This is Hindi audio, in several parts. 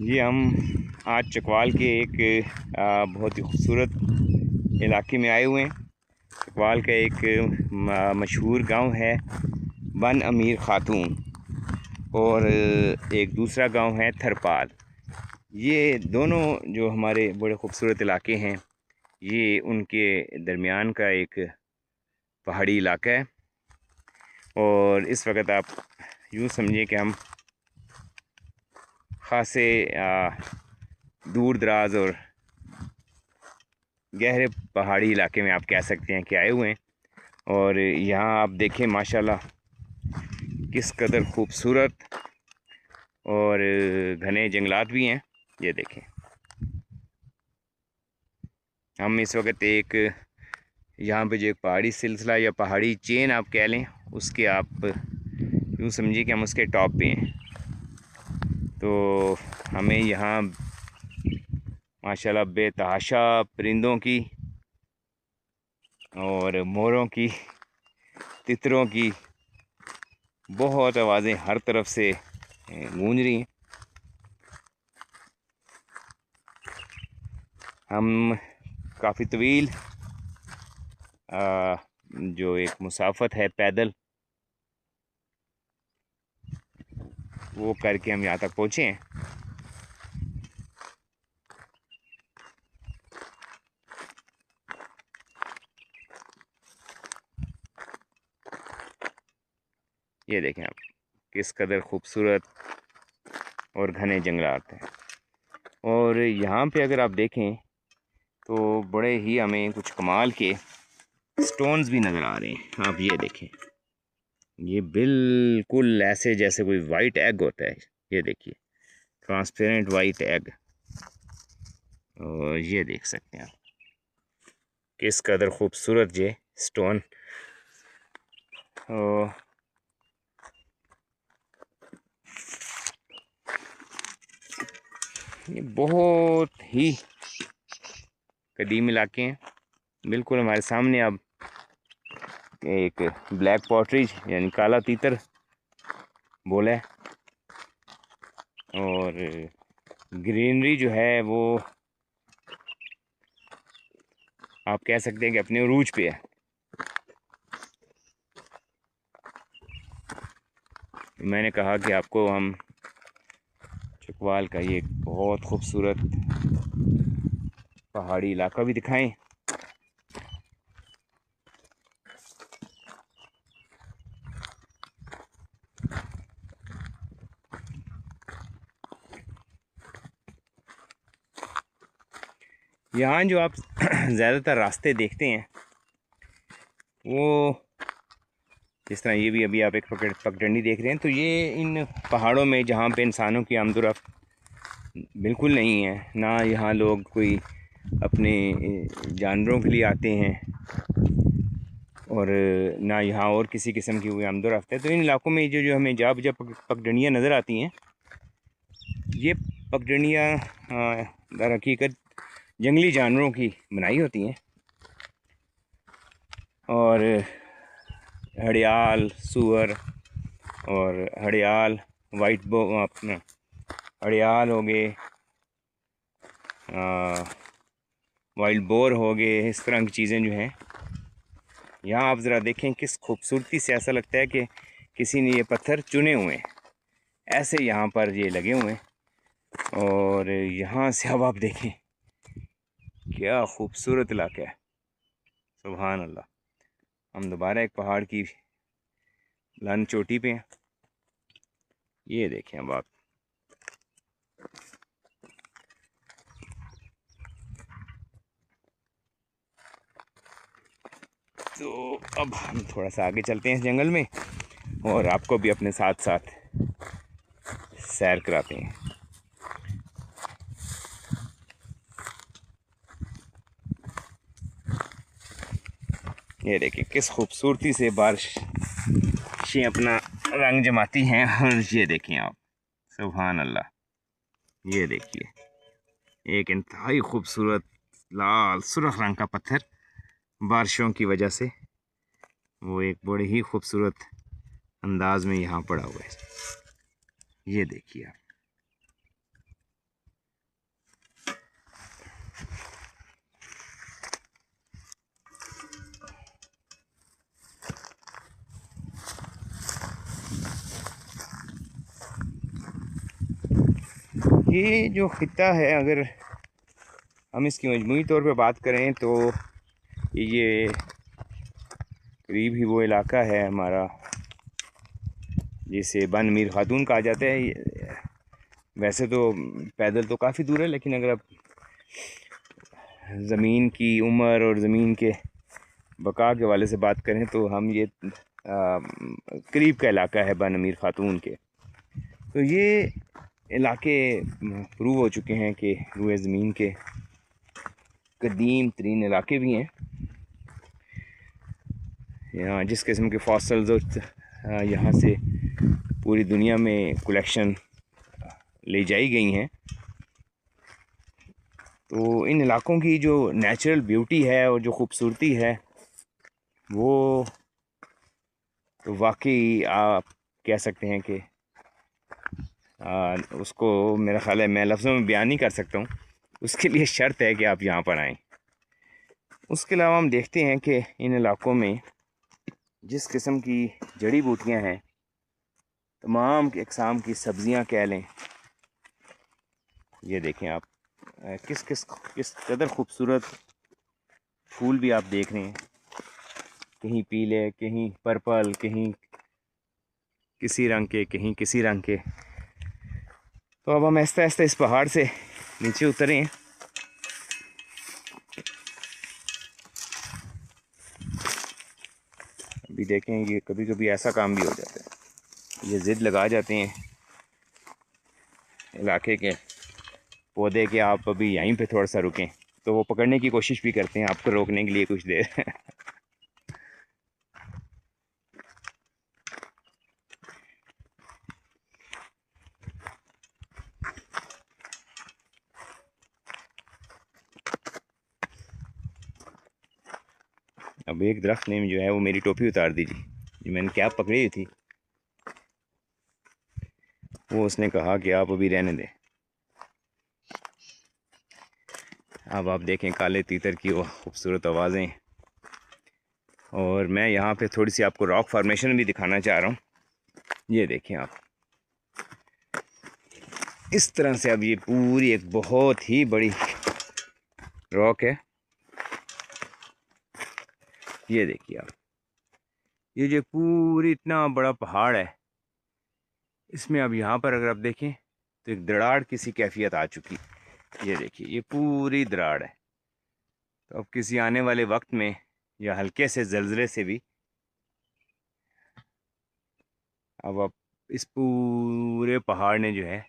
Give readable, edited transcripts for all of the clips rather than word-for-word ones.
ये हम आज चकवाल के एक बहुत ही खूबसूरत इलाके में आए हुए हैं। चकवाल का एक मशहूर गांव है बन अमीर खातून और एक दूसरा गांव है थरपाल। ये दोनों जो हमारे बड़े खूबसूरत इलाके हैं, ये उनके दरमियान का एक पहाड़ी इलाका है। और इस वक्त आप यूँ समझिए कि हम ख़ासे दूर दराज और गहरे पहाड़ी इलाके में आप कह सकते हैं कि आए हुए हैं। और यहाँ आप देखें माशाल्लाह किस कदर खूबसूरत और घने जंगलात भी हैं। ये देखें, हम इस वक्त एक यहाँ पे जो एक पहाड़ी सिलसिला या पहाड़ी चेन आप कह लें, उसके आप यूँ समझिए कि हम उसके टॉप पे हैं। तो हमें यहाँ माशाल्लाह बेतहाशा परिंदों की और मोरों की, तितरों की बहुत आवाज़ें हर तरफ से गूंज रही हैं। हम काफ़ी तवील जो एक मुसाफत है पैदल, वो करके हम यहाँ तक पहुँचे हैं। ये देखें आप किस कदर खूबसूरत और घने जंगलात हैं। और यहाँ पे अगर आप देखें तो बड़े ही हमें कुछ कमाल के स्टोन्स भी नज़र आ रहे हैं। आप ये देखें, ये बिल्कुल ऐसे जैसे कोई वाइट एग होता है। ये देखिए, ट्रांसपेरेंट वाइट एग। और ये देख सकते हैं आप किस कदर खूबसूरत ये स्टोन। ये बहुत ही कदीम इलाके हैं। बिल्कुल हमारे सामने अब एक ब्लैक पॉटरीज यानी काला तीतर बोला है। और ग्रीनरी जो है वो आप कह सकते हैं कि अपने उरूज पे है। मैंने कहा कि आपको हम चकवाल का ये बहुत खूबसूरत पहाड़ी इलाका भी दिखाएं। यहाँ जो आप ज़्यादातर रास्ते देखते हैं वो जिस तरह ये भी अभी आप एक पगडंडी देख रहे हैं, तो ये इन पहाड़ों में जहाँ पे इंसानों की आमदोरफ्त बिल्कुल नहीं है, ना यहाँ लोग कोई अपने जानवरों के लिए आते हैं और ना यहाँ और किसी किस्म की कोई आमदोरफ्त है। तो इन इलाकों में जो हमें जा बजा पगडंडियाँ नज़र आती हैं, ये पगडंडियाँ दर हकीकत जंगली जानवरों की बनाई होती हैं। और हड़ियाल, सूअर और हड़ियाल, वाइट बो अपना हड़ियाल हो गए, वाइल्ड बोर हो गए, इस तरह की चीज़ें जो हैं यहाँ आप ज़रा देखें किस खूबसूरती से ऐसा लगता है कि किसी ने ये पत्थर चुने हुए हैं, ऐसे यहाँ पर ये लगे हुए हैं। और यहाँ से अब आप देखें क्या खूबसूरत इलाका है, सुभान अल्लाह। हम दोबारा एक पहाड़ की बुलंद चोटी पे हैं। ये देखें अब आप, तो अब हम थोड़ा सा आगे चलते हैं इस जंगल में और आपको भी अपने साथ साथ सैर कराते हैं। ये देखिए किस खूबसूरती से बारिशें अपना रंग जमाती हैं। और ये देखें आप, सुभान अल्लाह। ये देखिए एक इंतहाई खूबसूरत लाल सुर्ख रंग का पत्थर, बारिशों की वजह से वो एक बड़े ही खूबसूरत अंदाज में यहाँ पड़ा हुआ है। ये देखिए आप, ये जो खित्ता है, अगर हम इसकी मजमूई तौर पे बात करें तो ये करीब ही वो इलाका है हमारा जिसे बन मीर खातून कहा जाता है। वैसे तो पैदल तो काफ़ी दूर है, लेकिन अगर आप ज़मीन की उम्र और ज़मीन के बका के वाले से बात करें तो हम ये करीब का इलाका है बन मीर खातून के। तो ये इलाके प्रूव हो चुके हैं कि रुए ज़मीन के कदीम तरीन इलाके भी हैं। यहाँ जिस किस्म के फॉसल्स यहाँ से पूरी दुनिया में कलेक्शन ले जाई गई हैं, तो इन इलाकों की जो नेचुरल ब्यूटी है और जो ख़ूबसूरती है वो तो वाकई आप कह सकते हैं कि उसको मेरा ख़्याल है मैं लफ्ज़ों में बयान नहीं कर सकता हूँ। उसके लिए शर्त है कि आप यहाँ पर आएँ। उसके अलावा हम देखते हैं कि इन इलाकों में जिस किस्म की जड़ी बूटियाँ हैं, तमाम इकसाम की सब्ज़ियाँ कह लें, ये देखें आप किस कदर खूबसूरत फूल भी आप देख रहे हैं, कहीं पीले, कहीं पर्पल, कहीं किसी रंग के, कहीं किसी रंग के। तो अब हम आहिस्ता आहिस्ता इस पहाड़ से नीचे उतरे हैं। अभी देखें ये कभी कभी ऐसा काम भी हो जाता है, ये ज़िद लगा जाते हैं इलाके के पौधे के आप अभी यहीं पे थोड़ा सा रुकें, तो वो पकड़ने की कोशिश भी करते हैं आपको रोकने के लिए कुछ देर। अब एक दरख्त ने जो है वो मेरी टोपी उतार दी जी, जो मैंने कैप पकड़ी हुई थी, वो उसने कहा कि आप अभी रहने दें। अब आप देखें काले तीतर की वो खूबसूरत आवाज़ें। और मैं यहाँ पे थोड़ी सी आपको रॉक फॉर्मेशन भी दिखाना चाह रहा हूँ। ये देखें आप, इस तरह से अब ये पूरी एक बहुत ही बड़ी रॉक है। ये देखिए आप, ये जो पूरी इतना बड़ा पहाड़ है, इसमें अब यहाँ पर अगर आप देखें तो एक दराड़ किसी कैफियत आ चुकी। ये देखिए ये पूरी दराड़ है। तो अब किसी आने वाले वक्त में या हल्के से ज़लज़ले से भी अब आप इस पूरे पहाड़ ने जो है,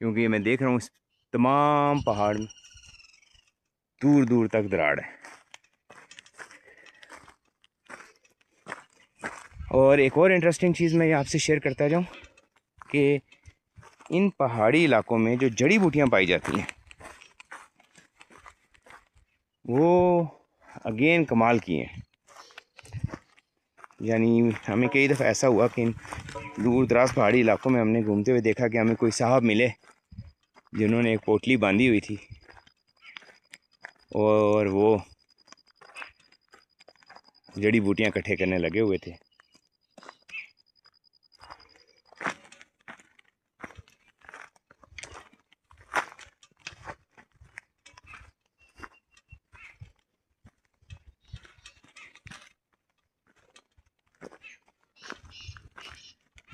क्योंकि मैं देख रहा हूँ इस तमाम पहाड़ में दूर दूर तक दराड़ है। और एक और इंटरेस्टिंग चीज़ मैं आपसे शेयर करता जाऊँ कि इन पहाड़ी इलाकों में जो जड़ी बूटियाँ पाई जाती हैं वो अगेन कमाल की हैं। यानी हमें कई दफ़ा ऐसा हुआ कि इन दूर दराज पहाड़ी इलाकों में हमने घूमते हुए देखा कि हमें कोई साहब मिले जिन्होंने एक पोटली बांधी हुई थी और वो जड़ी बूटियाँ इकट्ठे करने लगे हुए थे।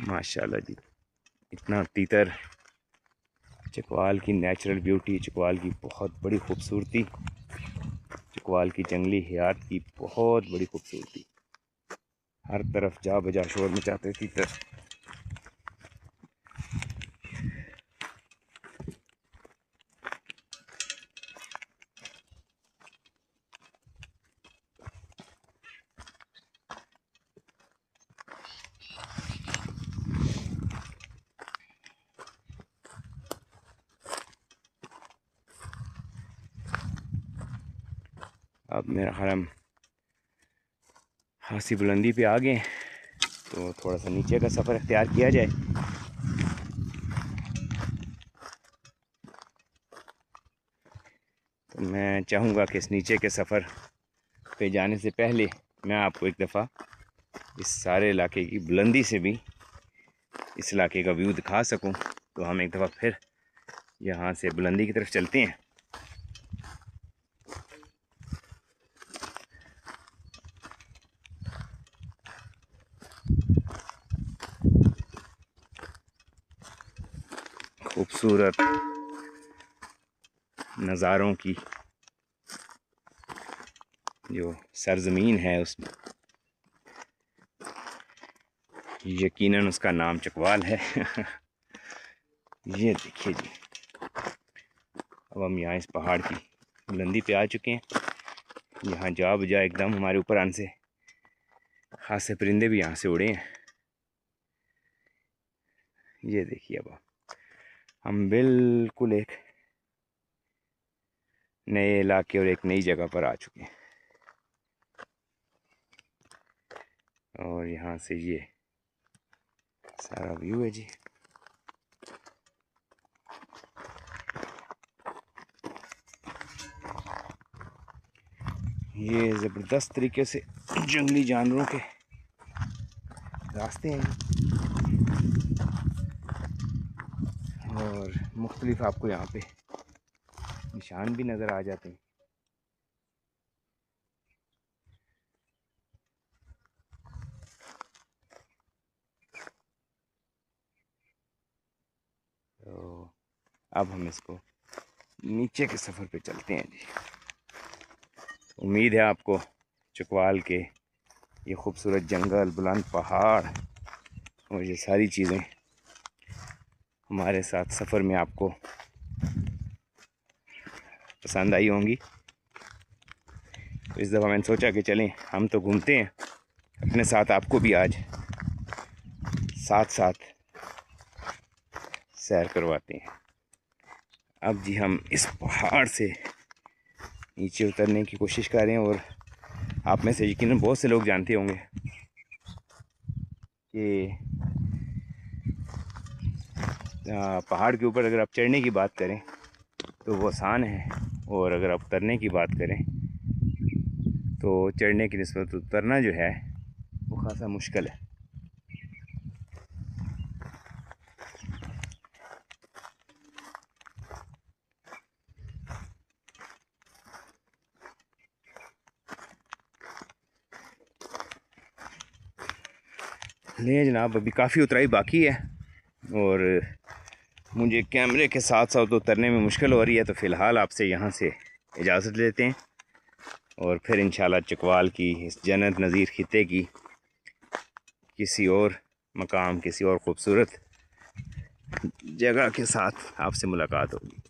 माशाल्लाह जी, इतना तीतर, चकवाल की नेचुरल ब्यूटी, चकवाल की बहुत बड़ी खूबसूरती, चकवाल की जंगली हयात की बहुत बड़ी खूबसूरती, हर तरफ जा बजा शोर मचाते तीतर। अब मेरा ख्याल हम खासी बुलंदी पे आ गए, तो थोड़ा सा नीचे का सफ़र इख्तियार किया जाए। तो मैं चाहूँगा कि इस नीचे के सफ़र पे जाने से पहले मैं आपको एक दफ़ा इस सारे इलाके की बुलंदी से भी इस इलाके का व्यू दिखा सकूं। तो हम एक दफ़ा फिर यहाँ से बुलंदी की तरफ चलते हैं। खूबसूरत नज़ारों की जो सरजमीन है उसमें यकीनन उसका नाम चकवाल है। ये देखिए जी, अब हम यहाँ इस पहाड़ की बुलंदी पे आ चुके हैं। यहाँ जा बजा एकदम हमारे ऊपर आने से खासे परिंदे भी यहाँ से उड़े हैं। ये देखिए, अब हम बिल्कुल एक नए इलाके और एक नई जगह पर आ चुके हैं। और यहाँ से ये सारा व्यू है जी। ये ज़बरदस्त तरीके से जंगली जानवरों के रास्ते हैं और मुख्तलिफ आपको यहाँ पे निशान भी नज़र आ जाते हैं। तो अब हम इसको नीचे के सफ़र पे चलते हैं जी। उम्मीद है आपको चकवाल के ये खूबसूरत जंगल, बुलंद पहाड़ और ये सारी चीज़ें हमारे साथ सफ़र में आपको पसंद आई होंगी। तो इस दफ़ा मैंने सोचा कि चलें हम तो घूमते हैं, अपने साथ आपको भी आज साथ साथ सैर करवाते हैं। अब जी हम इस पहाड़ से नीचे उतरने की कोशिश कर रहे हैं और आप में से यकीनन बहुत से लोग जानते होंगे कि पहाड़ के ऊपर अगर आप चढ़ने की बात करें तो वो आसान है, और अगर आप उतरने की बात करें तो चढ़ने की निस्बत उतरना जो है वो खासा मुश्किल है। ले जनाब, अभी काफ़ी उतराई बाकी है और मुझे कैमरे के साथ साथ उतरने में मुश्किल हो रही है। तो फ़िलहाल आपसे यहाँ से इजाज़त लेते हैं और फिर इंशाल्लाह चकवाल की इस जन्नत नज़ीर खित्ते की किसी और मकाम, किसी और ख़ूबसूरत जगह के साथ आपसे मुलाकात होगी।